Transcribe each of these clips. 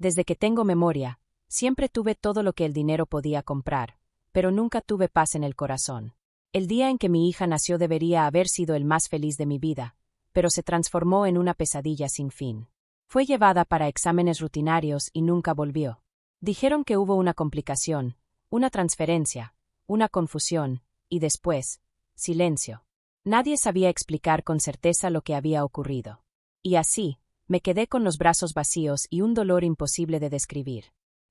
Desde que tengo memoria, siempre tuve todo lo que el dinero podía comprar, pero nunca tuve paz en el corazón. El día en que mi hija nació debería haber sido el más feliz de mi vida, pero se transformó en una pesadilla sin fin. Fue llevada para exámenes rutinarios y nunca volvió. Dijeron que hubo una complicación, una transferencia, una confusión, y después, silencio. Nadie sabía explicar con certeza lo que había ocurrido. Y así, me quedé con los brazos vacíos y un dolor imposible de describir.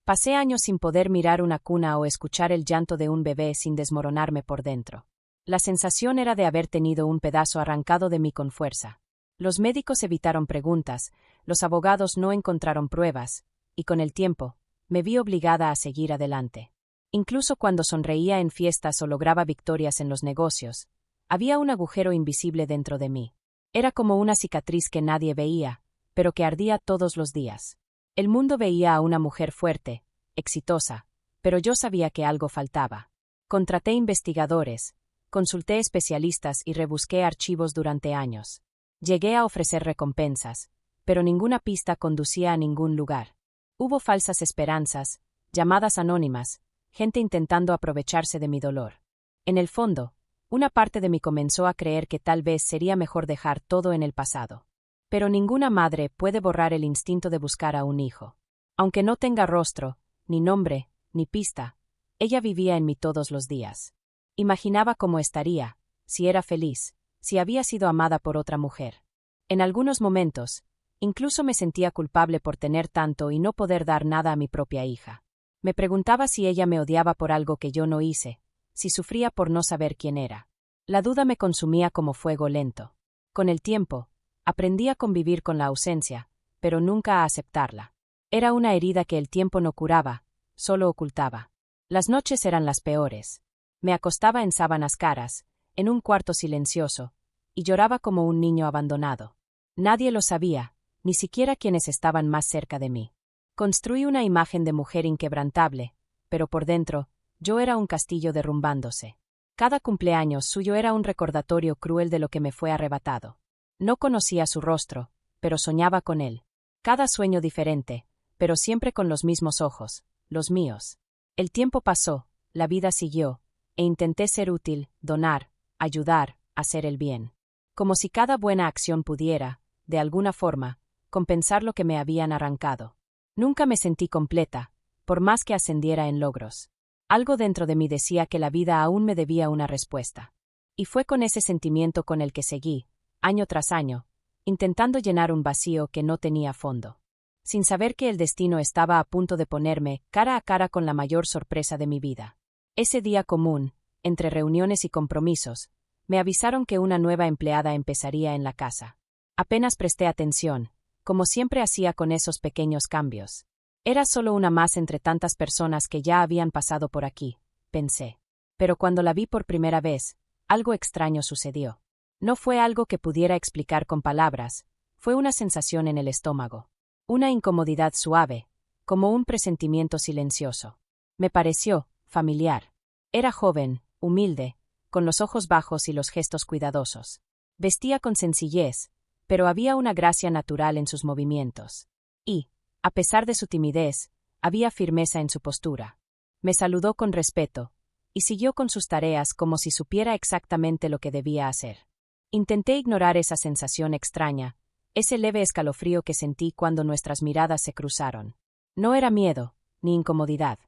Pasé años sin poder mirar una cuna o escuchar el llanto de un bebé sin desmoronarme por dentro. La sensación era de haber tenido un pedazo arrancado de mí con fuerza. Los médicos evitaron preguntas, los abogados no encontraron pruebas, y con el tiempo, me vi obligada a seguir adelante. Incluso cuando sonreía en fiestas o lograba victorias en los negocios, había un agujero invisible dentro de mí. Era como una cicatriz que nadie veía, pero que ardía todos los días. El mundo veía a una mujer fuerte, exitosa, pero yo sabía que algo faltaba. Contraté investigadores, consulté especialistas y rebusqué archivos durante años. Llegué a ofrecer recompensas, pero ninguna pista conducía a ningún lugar. Hubo falsas esperanzas, llamadas anónimas, gente intentando aprovecharse de mi dolor. En el fondo, una parte de mí comenzó a creer que tal vez sería mejor dejar todo en el pasado. Pero ninguna madre puede borrar el instinto de buscar a un hijo. Aunque no tenga rostro, ni nombre, ni pista, ella vivía en mí todos los días. Imaginaba cómo estaría, si era feliz, si había sido amada por otra mujer. En algunos momentos, incluso me sentía culpable por tener tanto y no poder dar nada a mi propia hija. Me preguntaba si ella me odiaba por algo que yo no hice, si sufría por no saber quién era. La duda me consumía como fuego lento. Con el tiempo, aprendí a convivir con la ausencia, pero nunca a aceptarla. Era una herida que el tiempo no curaba, solo ocultaba. Las noches eran las peores. Me acostaba en sábanas caras, en un cuarto silencioso, y lloraba como un niño abandonado. Nadie lo sabía, ni siquiera quienes estaban más cerca de mí. Construí una imagen de mujer inquebrantable, pero por dentro, yo era un castillo derrumbándose. Cada cumpleaños suyo era un recordatorio cruel de lo que me fue arrebatado. No conocía su rostro, pero soñaba con él. Cada sueño diferente, pero siempre con los mismos ojos, los míos. El tiempo pasó, la vida siguió, e intenté ser útil, donar, ayudar, hacer el bien. Como si cada buena acción pudiera, de alguna forma, compensar lo que me habían arrancado. Nunca me sentí completa, por más que ascendiera en logros. Algo dentro de mí decía que la vida aún me debía una respuesta. Y fue con ese sentimiento con el que seguí, año tras año, intentando llenar un vacío que no tenía fondo. Sin saber que el destino estaba a punto de ponerme cara a cara con la mayor sorpresa de mi vida. Ese día común, entre reuniones y compromisos, me avisaron que una nueva empleada empezaría en la casa. Apenas presté atención, como siempre hacía con esos pequeños cambios. Era solo una más entre tantas personas que ya habían pasado por aquí, pensé. Pero cuando la vi por primera vez, algo extraño sucedió. No fue algo que pudiera explicar con palabras, fue una sensación en el estómago. Una incomodidad suave, como un presentimiento silencioso. Me pareció familiar. Era joven, humilde, con los ojos bajos y los gestos cuidadosos. Vestía con sencillez, pero había una gracia natural en sus movimientos. Y, a pesar de su timidez, había firmeza en su postura. Me saludó con respeto, y siguió con sus tareas como si supiera exactamente lo que debía hacer. Intenté ignorar esa sensación extraña, ese leve escalofrío que sentí cuando nuestras miradas se cruzaron. No era miedo, ni incomodidad.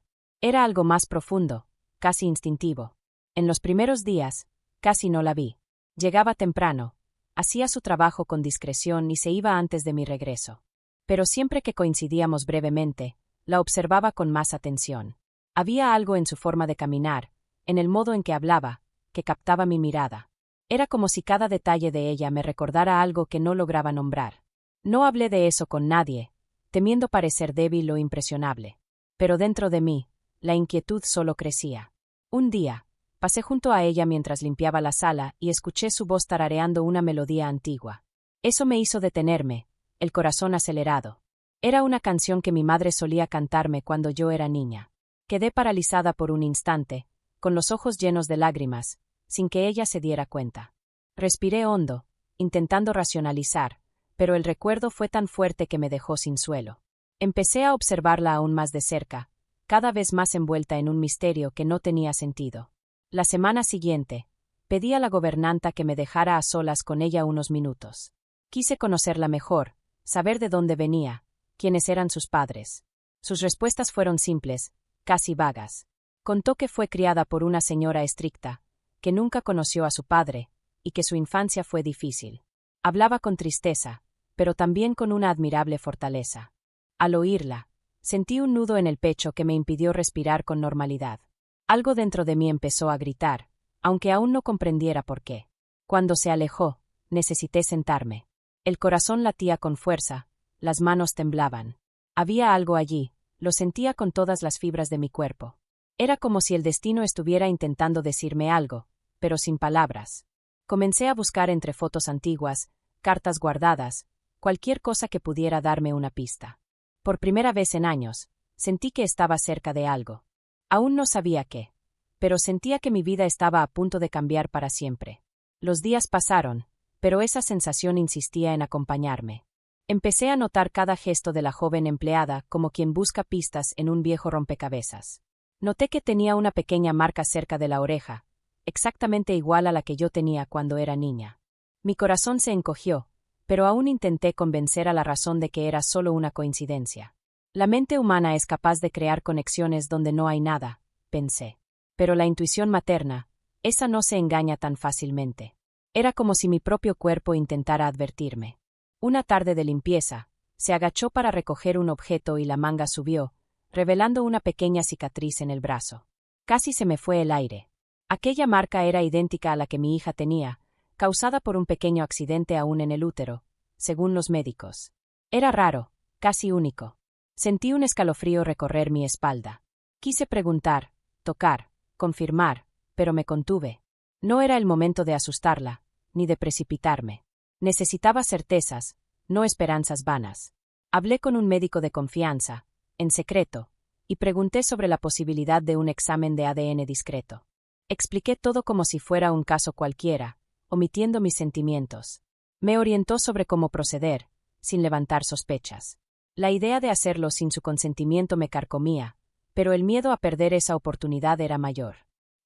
Era algo más profundo, casi instintivo. En los primeros días, casi no la vi. Llegaba temprano, hacía su trabajo con discreción y se iba antes de mi regreso. Pero siempre que coincidíamos brevemente, la observaba con más atención. Había algo en su forma de caminar, en el modo en que hablaba, que captaba mi mirada. Era como si cada detalle de ella me recordara algo que no lograba nombrar. No hablé de eso con nadie, temiendo parecer débil o impresionable. Pero dentro de mí, la inquietud solo crecía. Un día, pasé junto a ella mientras limpiaba la sala y escuché su voz tarareando una melodía antigua. Eso me hizo detenerme, el corazón acelerado. Era una canción que mi madre solía cantarme cuando yo era niña. Quedé paralizada por un instante, con los ojos llenos de lágrimas, sin que ella se diera cuenta. Respiré hondo, intentando racionalizar, pero el recuerdo fue tan fuerte que me dejó sin suelo. Empecé a observarla aún más de cerca, cada vez más envuelta en un misterio que no tenía sentido. La semana siguiente, pedí a la gobernanta que me dejara a solas con ella unos minutos. Quise conocerla mejor, saber de dónde venía, quiénes eran sus padres. Sus respuestas fueron simples, casi vagas. Contó que fue criada por una señora estricta, que nunca conoció a su padre, y que su infancia fue difícil. Hablaba con tristeza, pero también con una admirable fortaleza. Al oírla, sentí un nudo en el pecho que me impidió respirar con normalidad. Algo dentro de mí empezó a gritar, aunque aún no comprendiera por qué. Cuando se alejó, necesité sentarme. El corazón latía con fuerza, las manos temblaban. Había algo allí, lo sentía con todas las fibras de mi cuerpo. Era como si el destino estuviera intentando decirme algo, pero sin palabras. Comencé a buscar entre fotos antiguas, cartas guardadas, cualquier cosa que pudiera darme una pista. Por primera vez en años, sentí que estaba cerca de algo. Aún no sabía qué, pero sentía que mi vida estaba a punto de cambiar para siempre. Los días pasaron, pero esa sensación insistía en acompañarme. Empecé a notar cada gesto de la joven empleada como quien busca pistas en un viejo rompecabezas. Noté que tenía una pequeña marca cerca de la oreja, exactamente igual a la que yo tenía cuando era niña. Mi corazón se encogió, pero aún intenté convencer a la razón de que era solo una coincidencia. La mente humana es capaz de crear conexiones donde no hay nada, pensé. Pero la intuición materna, esa no se engaña tan fácilmente. Era como si mi propio cuerpo intentara advertirme. Una tarde de limpieza, se agachó para recoger un objeto y la manga subió, revelando una pequeña cicatriz en el brazo. Casi se me fue el aire. Aquella marca era idéntica a la que mi hija tenía, causada por un pequeño accidente aún en el útero, según los médicos. Era raro, casi único. Sentí un escalofrío recorrer mi espalda. Quise preguntar, tocar, confirmar, pero me contuve. No era el momento de asustarla, ni de precipitarme. Necesitaba certezas, no esperanzas vanas. Hablé con un médico de confianza, en secreto, y pregunté sobre la posibilidad de un examen de ADN discreto. Expliqué todo como si fuera un caso cualquiera, omitiendo mis sentimientos. Me orientó sobre cómo proceder, sin levantar sospechas. La idea de hacerlo sin su consentimiento me carcomía, pero el miedo a perder esa oportunidad era mayor.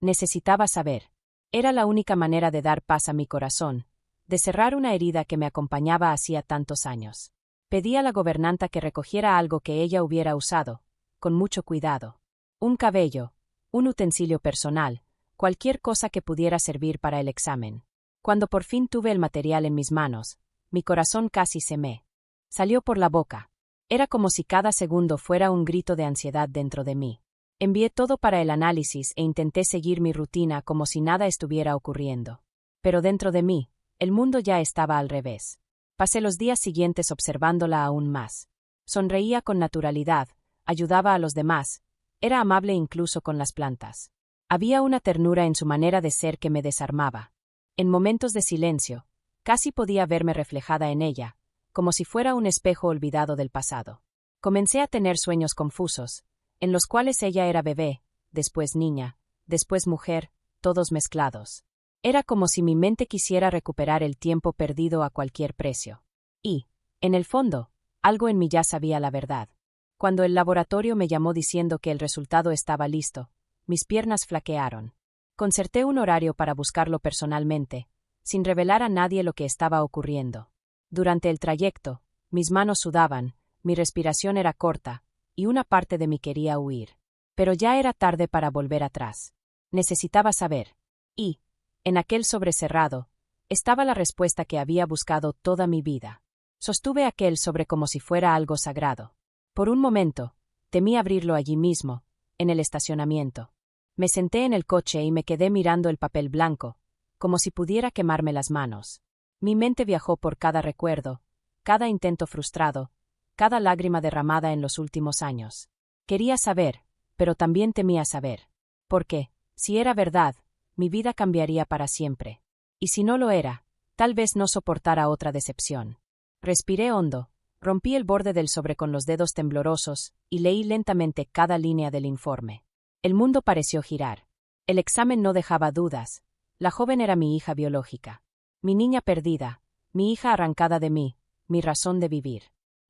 Necesitaba saber. Era la única manera de dar paz a mi corazón, de cerrar una herida que me acompañaba hacía tantos años. Pedí a la gobernanta que recogiera algo que ella hubiera usado, con mucho cuidado. Un cabello, un utensilio personal, cualquier cosa que pudiera servir para el examen. Cuando por fin tuve el material en mis manos, mi corazón casi se me salió por la boca. Era como si cada segundo fuera un grito de ansiedad dentro de mí. Envié todo para el análisis e intenté seguir mi rutina como si nada estuviera ocurriendo. Pero dentro de mí, el mundo ya estaba al revés. Pasé los días siguientes observándola aún más. Sonreía con naturalidad, ayudaba a los demás, era amable incluso con las plantas. Había una ternura en su manera de ser que me desarmaba. En momentos de silencio, casi podía verme reflejada en ella, como si fuera un espejo olvidado del pasado. Comencé a tener sueños confusos, en los cuales ella era bebé, después niña, después mujer, todos mezclados. Era como si mi mente quisiera recuperar el tiempo perdido a cualquier precio. Y, en el fondo, algo en mí ya sabía la verdad. Cuando el laboratorio me llamó diciendo que el resultado estaba listo, mis piernas flaquearon. Concerté un horario para buscarlo personalmente, sin revelar a nadie lo que estaba ocurriendo. Durante el trayecto, mis manos sudaban, mi respiración era corta, y una parte de mí quería huir. Pero ya era tarde para volver atrás. Necesitaba saber. Y, en aquel sobre cerrado, estaba la respuesta que había buscado toda mi vida. Sostuve aquel sobre como si fuera algo sagrado. Por un momento, temí abrirlo allí mismo, en el estacionamiento. Me senté en el coche y me quedé mirando el papel blanco, como si pudiera quemarme las manos. Mi mente viajó por cada recuerdo, cada intento frustrado, cada lágrima derramada en los últimos años. Quería saber, pero también temía saber. Porque, si era verdad, mi vida cambiaría para siempre. Y si no lo era, tal vez no soportara otra decepción. Respiré hondo, rompí el borde del sobre con los dedos temblorosos y leí lentamente cada línea del informe. El mundo pareció girar. El examen no dejaba dudas. La joven era mi hija biológica. Mi niña perdida, mi hija arrancada de mí, mi razón de vivir.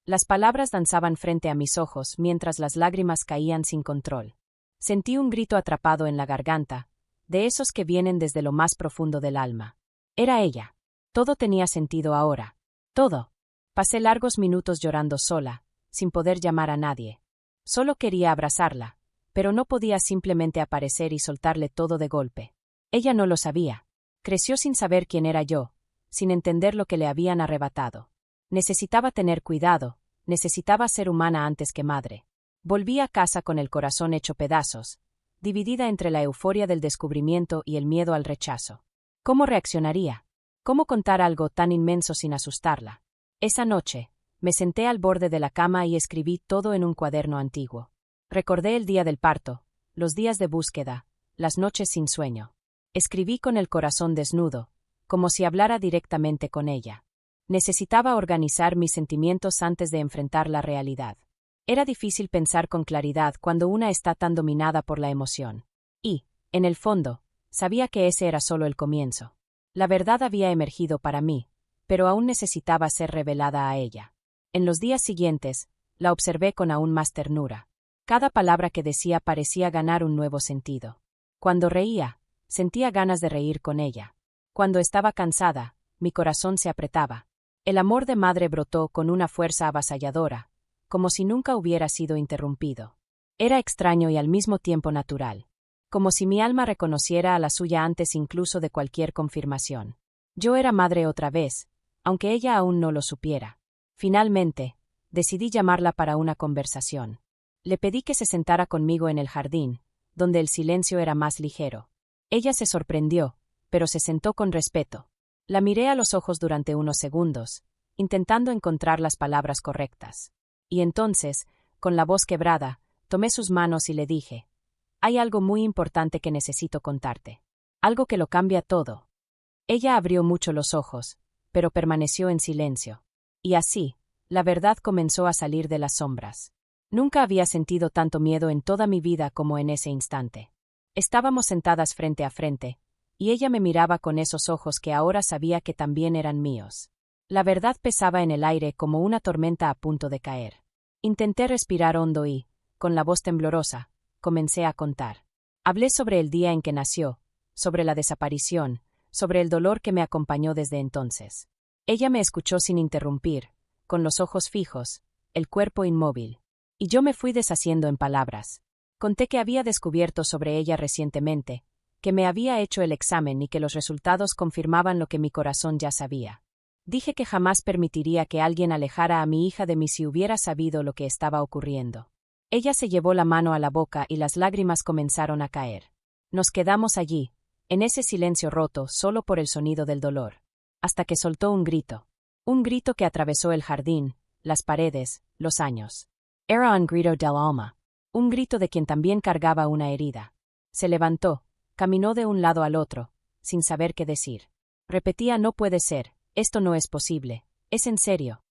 Las palabras danzaban frente a mis ojos mientras las lágrimas caían sin control. Sentí un grito atrapado en la garganta, de esos que vienen desde lo más profundo del alma. Era ella. Todo tenía sentido ahora. Todo. Pasé largos minutos llorando sola, sin poder llamar a nadie. Solo quería abrazarla, pero no podía simplemente aparecer y soltarle todo de golpe. Ella no lo sabía. Creció sin saber quién era yo, sin entender lo que le habían arrebatado. Necesitaba tener cuidado, necesitaba ser humana antes que madre. Volví a casa con el corazón hecho pedazos, dividida entre la euforia del descubrimiento y el miedo al rechazo. ¿Cómo reaccionaría? ¿Cómo contar algo tan inmenso sin asustarla? Esa noche, me senté al borde de la cama y escribí todo en un cuaderno antiguo. Recordé el día del parto, los días de búsqueda, las noches sin sueño. Escribí con el corazón desnudo, como si hablara directamente con ella. Necesitaba organizar mis sentimientos antes de enfrentar la realidad. Era difícil pensar con claridad cuando una está tan dominada por la emoción. Y, en el fondo, sabía que ese era solo el comienzo. La verdad había emergido para mí, pero aún necesitaba ser revelada a ella. En los días siguientes, la observé con aún más ternura. Cada palabra que decía parecía ganar un nuevo sentido. Cuando reía, sentía ganas de reír con ella. Cuando estaba cansada, mi corazón se apretaba. El amor de madre brotó con una fuerza avasalladora, como si nunca hubiera sido interrumpido. Era extraño y al mismo tiempo natural, como si mi alma reconociera a la suya antes incluso de cualquier confirmación. Yo era madre otra vez, aunque ella aún no lo supiera. Finalmente, decidí llamarla para una conversación. Le pedí que se sentara conmigo en el jardín, donde el silencio era más ligero. Ella se sorprendió, pero se sentó con respeto. La miré a los ojos durante unos segundos, intentando encontrar las palabras correctas. Y entonces, con la voz quebrada, tomé sus manos y le dije: «Hay algo muy importante que necesito contarte. Algo que lo cambia todo». Ella abrió mucho los ojos, pero permaneció en silencio. Y así, la verdad comenzó a salir de las sombras. Nunca había sentido tanto miedo en toda mi vida como en ese instante. Estábamos sentadas frente a frente, y ella me miraba con esos ojos que ahora sabía que también eran míos. La verdad pesaba en el aire como una tormenta a punto de caer. Intenté respirar hondo y, con la voz temblorosa, comencé a contar. Hablé sobre el día en que nació, sobre la desaparición, sobre el dolor que me acompañó desde entonces. Ella me escuchó sin interrumpir, con los ojos fijos, el cuerpo inmóvil. Y yo me fui deshaciendo en palabras. Conté que había descubierto sobre ella recientemente, que me había hecho el examen y que los resultados confirmaban lo que mi corazón ya sabía. Dije que jamás permitiría que alguien alejara a mi hija de mí si hubiera sabido lo que estaba ocurriendo. Ella se llevó la mano a la boca y las lágrimas comenzaron a caer. Nos quedamos allí, en ese silencio roto solo por el sonido del dolor, hasta que soltó un grito. Un grito que atravesó el jardín, las paredes, los años. Era un grito del alma. Un grito de quien también cargaba una herida. Se levantó, caminó de un lado al otro, sin saber qué decir. Repetía: «No puede ser, esto no es posible, es en serio».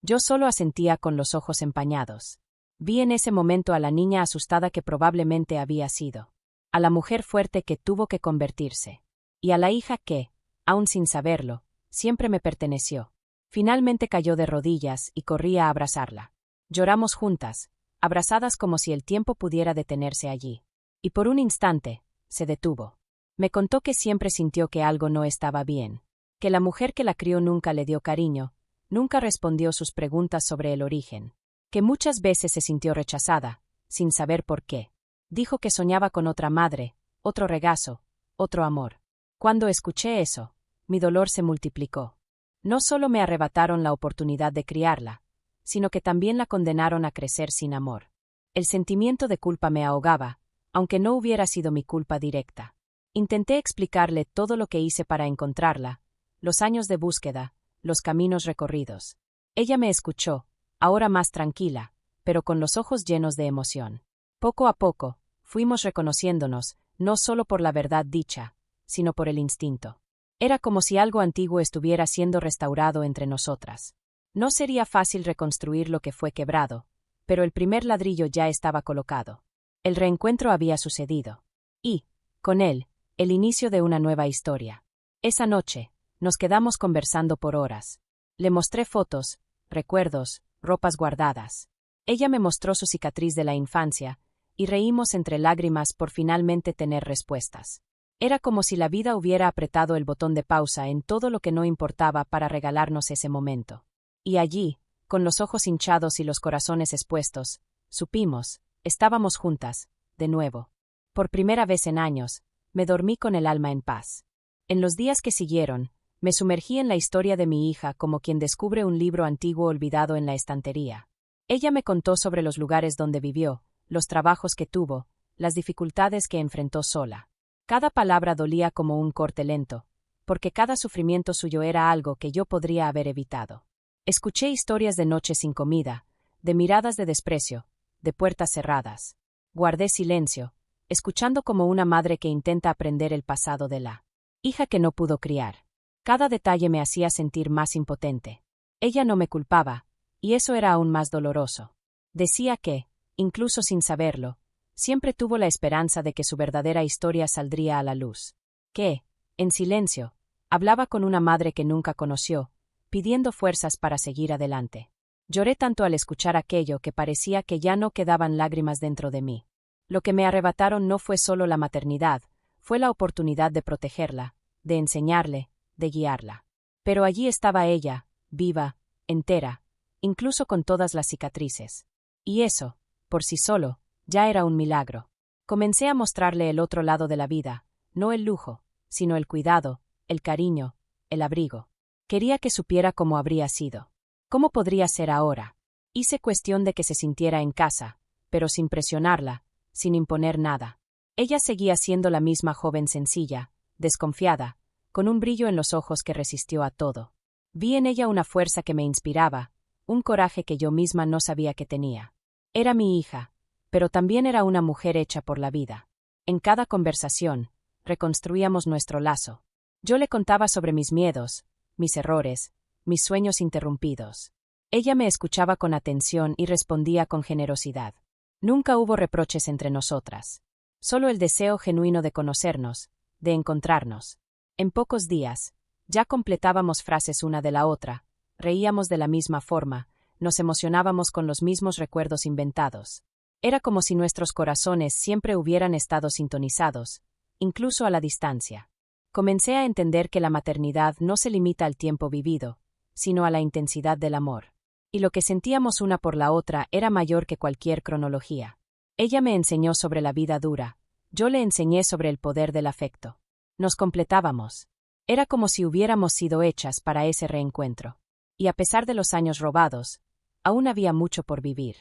Yo solo asentía con los ojos empañados. Vi en ese momento a la niña asustada que probablemente había sido. A la mujer fuerte que tuvo que convertirse. Y a la hija que, aun sin saberlo, siempre me perteneció. Finalmente cayó de rodillas y corrí a abrazarla. Lloramos juntas, abrazadas como si el tiempo pudiera detenerse allí. Y por un instante, se detuvo. Me contó que siempre sintió que algo no estaba bien, que la mujer que la crió nunca le dio cariño, nunca respondió sus preguntas sobre el origen, que muchas veces se sintió rechazada, sin saber por qué. Dijo que soñaba con otra madre, otro regazo, otro amor. Cuando escuché eso, mi dolor se multiplicó. No solo me arrebataron la oportunidad de criarla, sino que también la condenaron a crecer sin amor. El sentimiento de culpa me ahogaba, aunque no hubiera sido mi culpa directa. Intenté explicarle todo lo que hice para encontrarla, los años de búsqueda, los caminos recorridos. Ella me escuchó, ahora más tranquila, pero con los ojos llenos de emoción. Poco a poco, fuimos reconociéndonos, no solo por la verdad dicha, sino por el instinto. Era como si algo antiguo estuviera siendo restaurado entre nosotras. No sería fácil reconstruir lo que fue quebrado, pero el primer ladrillo ya estaba colocado. El reencuentro había sucedido. Y, con él, el inicio de una nueva historia. Esa noche, nos quedamos conversando por horas. Le mostré fotos, recuerdos, ropas guardadas. Ella me mostró su cicatriz de la infancia, y reímos entre lágrimas por finalmente tener respuestas. Era como si la vida hubiera apretado el botón de pausa en todo lo que no importaba para regalarnos ese momento. Y allí, con los ojos hinchados y los corazones expuestos, supimos, estábamos juntas, de nuevo. Por primera vez en años, me dormí con el alma en paz. En los días que siguieron, me sumergí en la historia de mi hija como quien descubre un libro antiguo olvidado en la estantería. Ella me contó sobre los lugares donde vivió, los trabajos que tuvo, las dificultades que enfrentó sola. Cada palabra dolía como un corte lento, porque cada sufrimiento suyo era algo que yo podría haber evitado. Escuché historias de noches sin comida, de miradas de desprecio, de puertas cerradas. Guardé silencio, escuchando como una madre que intenta aprender el pasado de la hija que no pudo criar. Cada detalle me hacía sentir más impotente. Ella no me culpaba, y eso era aún más doloroso. Decía que, incluso sin saberlo, siempre tuvo la esperanza de que su verdadera historia saldría a la luz. Que, en silencio, hablaba con una madre que nunca conoció, pidiendo fuerzas para seguir adelante. Lloré tanto al escuchar aquello que parecía que ya no quedaban lágrimas dentro de mí. Lo que me arrebataron no fue solo la maternidad, fue la oportunidad de protegerla, de enseñarle, de guiarla. Pero allí estaba ella, viva, entera, incluso con todas las cicatrices. Y eso, por sí solo, ya era un milagro. Comencé a mostrarle el otro lado de la vida, no el lujo, sino el cuidado, el cariño, el abrigo. Quería que supiera cómo habría sido. ¿Cómo podría ser ahora? Hice cuestión de que se sintiera en casa, pero sin presionarla, sin imponer nada. Ella seguía siendo la misma joven sencilla, desconfiada, con un brillo en los ojos que resistió a todo. Vi en ella una fuerza que me inspiraba, un coraje que yo misma no sabía que tenía. Era mi hija, pero también era una mujer hecha por la vida. En cada conversación, reconstruíamos nuestro lazo. Yo le contaba sobre mis miedos, mis errores, mis sueños interrumpidos. Ella me escuchaba con atención y respondía con generosidad. Nunca hubo reproches entre nosotras. Solo el deseo genuino de conocernos, de encontrarnos. En pocos días, ya completábamos frases una de la otra, reíamos de la misma forma, nos emocionábamos con los mismos recuerdos inventados. Era como si nuestros corazones siempre hubieran estado sintonizados, incluso a la distancia. Comencé a entender que la maternidad no se limita al tiempo vivido, sino a la intensidad del amor. Y lo que sentíamos una por la otra era mayor que cualquier cronología. Ella me enseñó sobre la vida dura, yo le enseñé sobre el poder del afecto. Nos completábamos. Era como si hubiéramos sido hechas para ese reencuentro. Y a pesar de los años robados, aún había mucho por vivir.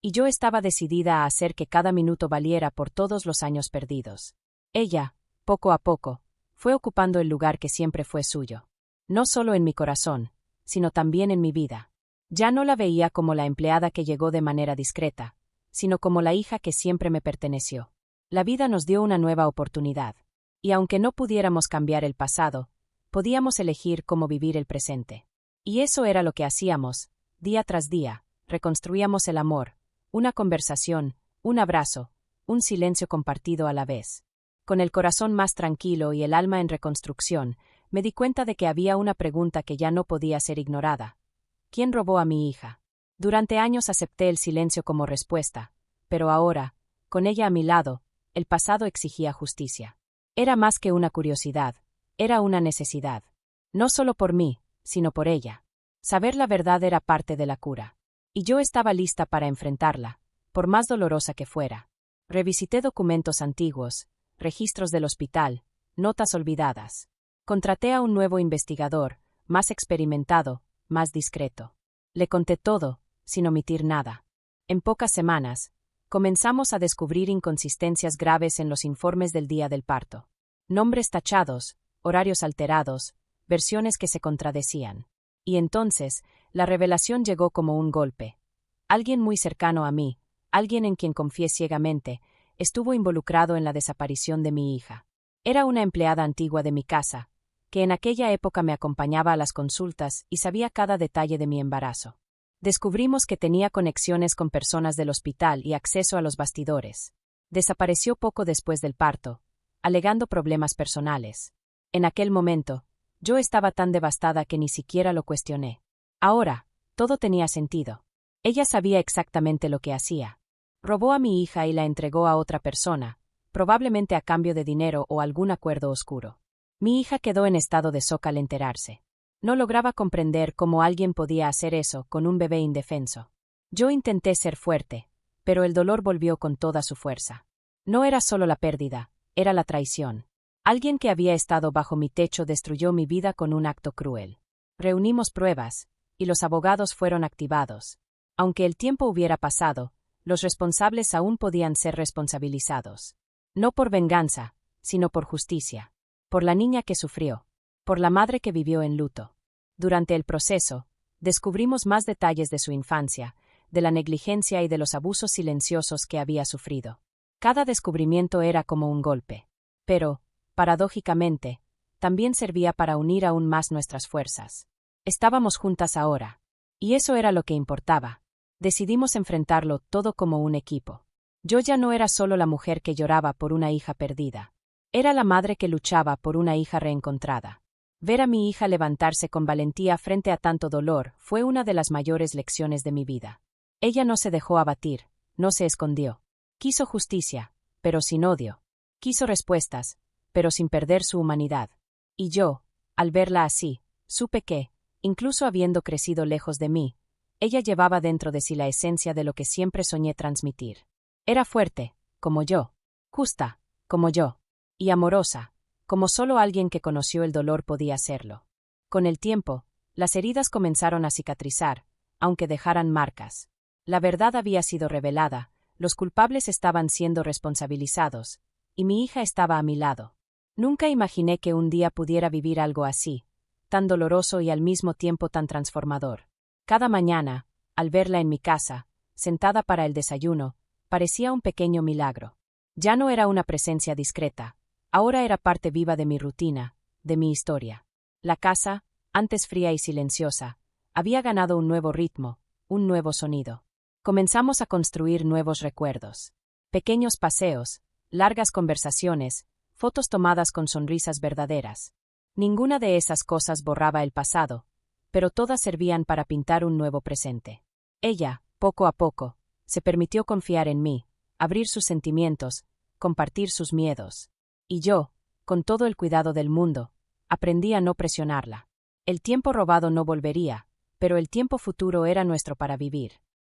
Y yo estaba decidida a hacer que cada minuto valiera por todos los años perdidos. Ella, poco a poco, fue ocupando el lugar que siempre fue suyo. No solo en mi corazón, sino también en mi vida. Ya no la veía como la empleada que llegó de manera discreta, sino como la hija que siempre me perteneció. La vida nos dio una nueva oportunidad. Y aunque no pudiéramos cambiar el pasado, podíamos elegir cómo vivir el presente. Y eso era lo que hacíamos, día tras día, reconstruíamos el amor, una conversación, un abrazo, un silencio compartido a la vez. Con el corazón más tranquilo y el alma en reconstrucción, me di cuenta de que había una pregunta que ya no podía ser ignorada. ¿Quién robó a mi hija? Durante años acepté el silencio como respuesta, pero ahora, con ella a mi lado, el pasado exigía justicia. Era más que una curiosidad, era una necesidad. No solo por mí, sino por ella. Saber la verdad era parte de la cura. Y yo estaba lista para enfrentarla, por más dolorosa que fuera. Revisité documentos antiguos, registros del hospital, notas olvidadas. Contraté a un nuevo investigador, más experimentado, más discreto. Le conté todo, sin omitir nada. En pocas semanas, comenzamos a descubrir inconsistencias graves en los informes del día del parto. Nombres tachados, horarios alterados, versiones que se contradecían. Y entonces, la revelación llegó como un golpe. Alguien muy cercano a mí, alguien en quien confié ciegamente, estuvo involucrado en la desaparición de mi hija. Era una empleada antigua de mi casa, que en aquella época me acompañaba a las consultas y sabía cada detalle de mi embarazo. Descubrimos que tenía conexiones con personas del hospital y acceso a los bastidores. Desapareció poco después del parto, alegando problemas personales. En aquel momento, yo estaba tan devastada que ni siquiera lo cuestioné. Ahora, todo tenía sentido. Ella sabía exactamente lo que hacía. Robó a mi hija y la entregó a otra persona, probablemente a cambio de dinero o algún acuerdo oscuro. Mi hija quedó en estado de shock al enterarse. No lograba comprender cómo alguien podía hacer eso con un bebé indefenso. Yo intenté ser fuerte, pero el dolor volvió con toda su fuerza. No era solo la pérdida, era la traición. Alguien que había estado bajo mi techo destruyó mi vida con un acto cruel. Reunimos pruebas, y los abogados fueron activados. Aunque el tiempo hubiera pasado, los responsables aún podían ser responsabilizados. No por venganza, sino por justicia. Por la niña que sufrió. Por la madre que vivió en luto. Durante el proceso, descubrimos más detalles de su infancia, de la negligencia y de los abusos silenciosos que había sufrido. Cada descubrimiento era como un golpe. Pero, paradójicamente, también servía para unir aún más nuestras fuerzas. Estábamos juntas ahora. Y eso era lo que importaba. Decidimos enfrentarlo todo como un equipo. Yo ya no era solo la mujer que lloraba por una hija perdida. Era la madre que luchaba por una hija reencontrada. Ver a mi hija levantarse con valentía frente a tanto dolor fue una de las mayores lecciones de mi vida. Ella no se dejó abatir, no se escondió. Quiso justicia, pero sin odio. Quiso respuestas, pero sin perder su humanidad. Y yo, al verla así, supe que, incluso habiendo crecido lejos de mí, ella llevaba dentro de sí la esencia de lo que siempre soñé transmitir. Era fuerte, como yo. Justa, como yo. Y amorosa, como solo alguien que conoció el dolor podía serlo. Con el tiempo, las heridas comenzaron a cicatrizar, aunque dejaran marcas. La verdad había sido revelada, los culpables estaban siendo responsabilizados, y mi hija estaba a mi lado. Nunca imaginé que un día pudiera vivir algo así, tan doloroso y al mismo tiempo tan transformador. Cada mañana, al verla en mi casa, sentada para el desayuno, parecía un pequeño milagro. Ya no era una presencia discreta, ahora era parte viva de mi rutina, de mi historia. La casa, antes fría y silenciosa, había ganado un nuevo ritmo, un nuevo sonido. Comenzamos a construir nuevos recuerdos. Pequeños paseos, largas conversaciones, fotos tomadas con sonrisas verdaderas. Ninguna de esas cosas borraba el pasado, pero todas servían para pintar un nuevo presente. Ella, poco a poco, se permitió confiar en mí, abrir sus sentimientos, compartir sus miedos. Y yo, con todo el cuidado del mundo, aprendí a no presionarla. El tiempo robado no volvería, pero el tiempo futuro era nuestro para vivir.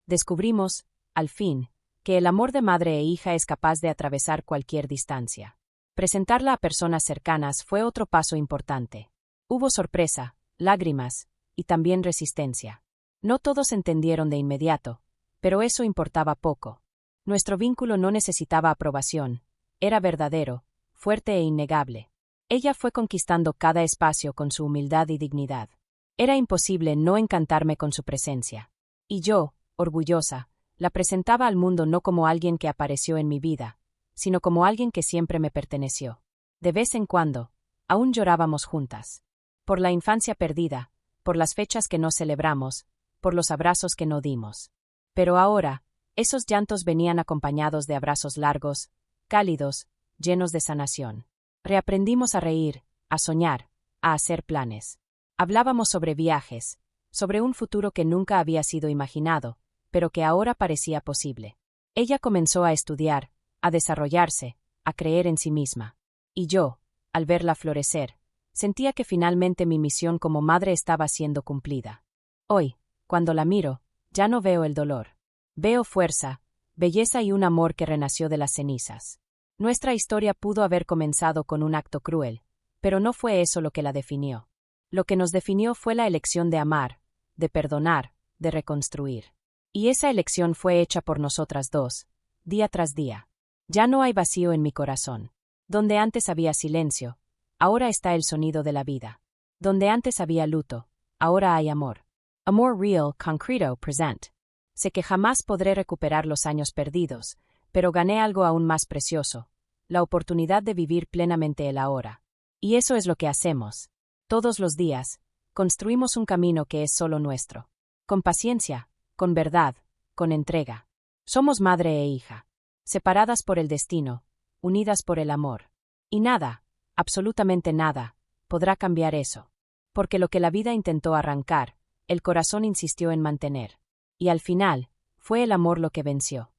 Descubrimos, al fin, que el amor de madre e hija es capaz de atravesar cualquier distancia. Presentarla a personas cercanas fue otro paso importante. Hubo sorpresa, lágrimas, y también resistencia. No todos entendieron de inmediato, pero eso importaba poco. Nuestro vínculo no necesitaba aprobación, era verdadero, fuerte e innegable. Ella fue conquistando cada espacio con su humildad y dignidad. Era imposible no encantarme con su presencia. Y yo, orgullosa, la presentaba al mundo no como alguien que apareció en mi vida, sino como alguien que siempre me perteneció. De vez en cuando, aún llorábamos juntas. Por la infancia perdida, por las fechas que no celebramos, por los abrazos que no dimos. Pero ahora, esos llantos venían acompañados de abrazos largos, cálidos, llenos de sanación. Reaprendimos a reír, a soñar, a hacer planes. Hablábamos sobre viajes, sobre un futuro que nunca había sido imaginado, pero que ahora parecía posible. Ella comenzó a estudiar, a desarrollarse, a creer en sí misma. Y yo, al verla florecer, sentía que finalmente mi misión como madre estaba siendo cumplida. Hoy, cuando la miro, ya no veo el dolor. Veo fuerza, belleza y un amor que renació de las cenizas. Nuestra historia pudo haber comenzado con un acto cruel, pero no fue eso lo que la definió. Lo que nos definió fue la elección de amar, de perdonar, de reconstruir. Y esa elección fue hecha por nosotras dos, día tras día. Ya no hay vacío en mi corazón. Donde antes había silencio, ahora está el sonido de la vida. Donde antes había luto, ahora hay amor. Amor Real Concreto Present. Sé que jamás podré recuperar los años perdidos, pero gané algo aún más precioso, la oportunidad de vivir plenamente el ahora. Y eso es lo que hacemos. Todos los días, construimos un camino que es solo nuestro. Con paciencia, con verdad, con entrega. Somos madre e hija. Separadas por el destino, unidas por el amor. Y nada, absolutamente nada, podrá cambiar eso. Porque lo que la vida intentó arrancar, el corazón insistió en mantener. Y al final, fue el amor lo que venció.